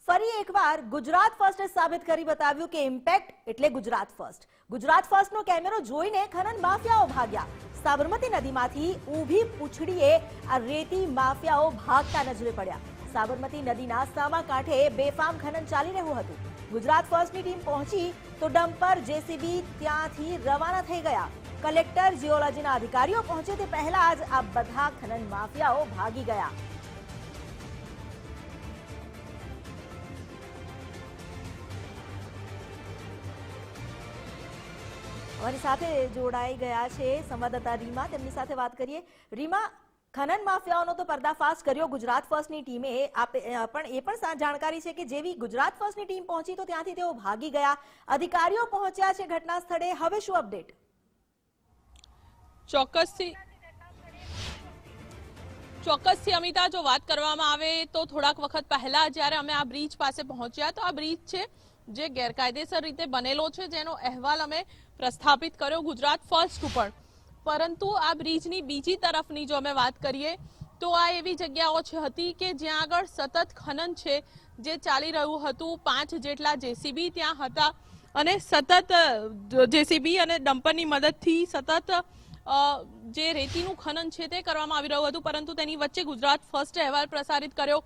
ફરી એકવાર ગુજરાત ફર્સ્ટે સાબિત કરી બતાવ્યું કે ઇમ્પેક્ટ એટલે ગુજરાત ફર્સ્ટ. ગુજરાત ફર્સ્ટનો કેમેરો જોઈને ખનન માફિયાઓ ભાગ્યા. સાબરમતી નદીમાંથી ઊભી પૂંછડીએ આ રેતી માફિયાઓ ભાગતા નજરે પડ્યા. સાબરમતી નદીના સામા કાંઠે બેફામ ખનન ચાલી રહ્યું હતું. ગુજરાત ફર્સ્ટની ટીમ પહોંચી તો ડમ્પર જેસીબી ત્યાંથી રવાના થઈ ગયા. કલેક્ટર જીઓલોજીના અધિકારીઓ પહોંચે તે પહેલા જ આ બધા ખનન માફિયાઓ ભાગી ગયા. અમારી સાથે જોડાઈ ગયા છે સંવાદદાતા રીમા. તેમની સાથે વાત કરીએ. રીમા, ખનન માફિયાઓનો તો પર્દાફાશ કર્યો ગુજરાત ફર્સ્ટની ટીમે, પણ એ પણ જાણકારી છે કે જેવી ગુજરાત ફર્સ્ટની ટીમ પહોંચી તો ત્યાંથી તેઓ ભાગી ગયા. અધિકારીઓ પહોંચ્યા છે ઘટના સ્થળે. હવે શું અપડેટ? ચોક્કસથી અમિતા, જો વાત કરવામાં આવે તો થોડાક વખત પહેલા જ્યારે અમે આ બ્રિજ પાસે પહોંચ્યા તો આ બ્રિજ છે જે ગેરકાયદેસર રીતે બનેલો છે, જેનો અહેવાલ અમે પ્રસ્થાપિત કર્યો ગુજરાત ફર્સ્ટ ઉપર. પરંતુ આ બ્રિજની બીજી તરફની જો અમે વાત કરીએ તો આ એવી જગ્યાઓ હતી કે જ્યાં આગળ સતત ખનન છે જે ચાલી રહ્યું હતું. 5 જેટલા જેસીબી ત્યાં હતા અને સતત જેસીબી અને ડમ્પરની મદદથી સતત જે રેતીનું ખનન છે તે કરવામાં આવી રહ્યું હતું. પરંતુ તેની વચ્ચે ગુજરાત ફર્સ્ટે અહેવાલ પ્રસારિત કર્યો.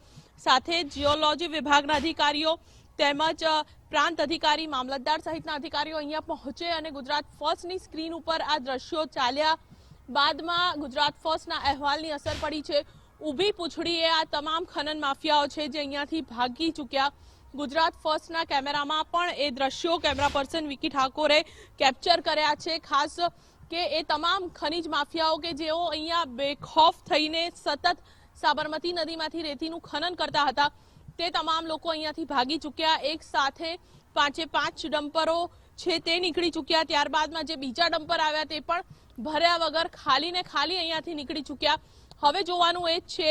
સાથે જીઓલોજી વિભાગના અધિકારીઓ તેમજ પ્રાંત અધિકારી, મામલતદાર સહિતના અધિકારીઓ અહીંયા પહોંચે અને ગુજરાત ફર્સ્ટની સ્ક્રીન ઉપર આ દ્રશ્યો ચાલ્યા. બાદમાં ગુજરાત ફર્સ્ટના અહેવાલની અસર પડી છે. ઊભી પૂંછડીએ આ તમામ ખનન માફિયાઓ છે જે અહીંયાથી ભાગી ચૂક્યા. ગુજરાત ફર્સ્ટના કેમેરામાં પણ એ દ્રશ્યો કેમેરા પર્સન વિકી ઠાકોરે કેપ્ચર કર્યા છે. ખાસ કે એ તમામ ખનીજ માફિયાઓ કે જેઓ અહીંયા બેખૌફ થઈને સતત સાબરમતી નદીમાંથી રેતીનું ખનન કરતા હતા તે તમામ લોકો અહીંયાથી ભાગી ચૂક્યા. એક સાથે 5 ડમ્પરો છે તે નીકળી ચૂક્યા. ત્યારબાદમાં જે બીજા ડમ્પર આવ્યા તે પણ ભર્યા વગર ખાલી ને ખાલી અહીંયાથી નીકળી ચૂક્યા. હવે જોવાનું એ જ છે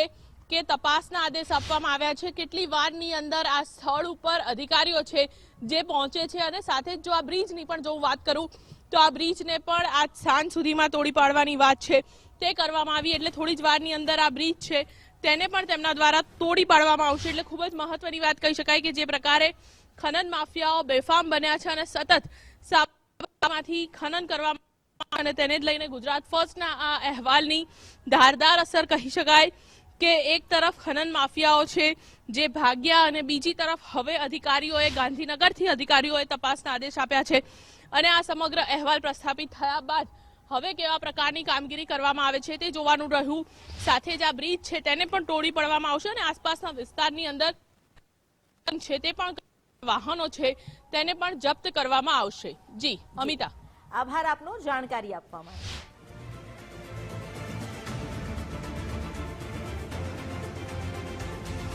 કે તપાસના આદેશ આપવામાં આવ્યા છે. કેટલી વારની અંદર આ સ્થળ ઉપર અધિકારીઓ છે જે પહોંચે છે અને સાથે જ જો આ બ્રિજની પણ જો વાત કરું તો આ બ્રિજને પણ આજ સાંજ સુધીમાં તોડી પાડવાની વાત છે તે કરવામાં આવી. એટલે થોડી જ વારની અંદર આ બ્રિજ છે તેને પણ તેમના દ્વારા તોડી પાડવામાં આવશે. એટલે ખૂબ જ મહત્વની વાત કહી શકાય કે જે પ્રકારે ખનન માફિયાઓ બેફામ બન્યા છે અને સતત સાબરમતીમાંથી ખનન કરવામાં અને તેને જ લઈને ગુજરાત ફર્સ્ટના આ અહેવાલની ધારદાર અસર કહી શકાય કે એક તરફ ખનન માફિયાઓ છે જે ભાગ્યા અને બીજી તરફ હવે અધિકારીઓએ ગાંધીનગરથી અધિકારીઓએ તપાસના આદેશ આપ્યા છે અને આ સમગ્ર અહેવાલ પ્રસ્થાપિત થયા બાદ હવે કેવા પ્રકારની કામગીરી કરવામાં આવે છે તે જોવાનું રહ્યું. સાથે જ આ બ્રિજ છે તેને પણ તોડી પાડવામાં આવશે અને આસપાસના વિસ્તારની અંદર છે તે પણ વાહનો છે તેને પણ જપ્ત કરવામાં આવશે. જી અમિતા, આભાર આપનો જાણકારી આપવા માટે.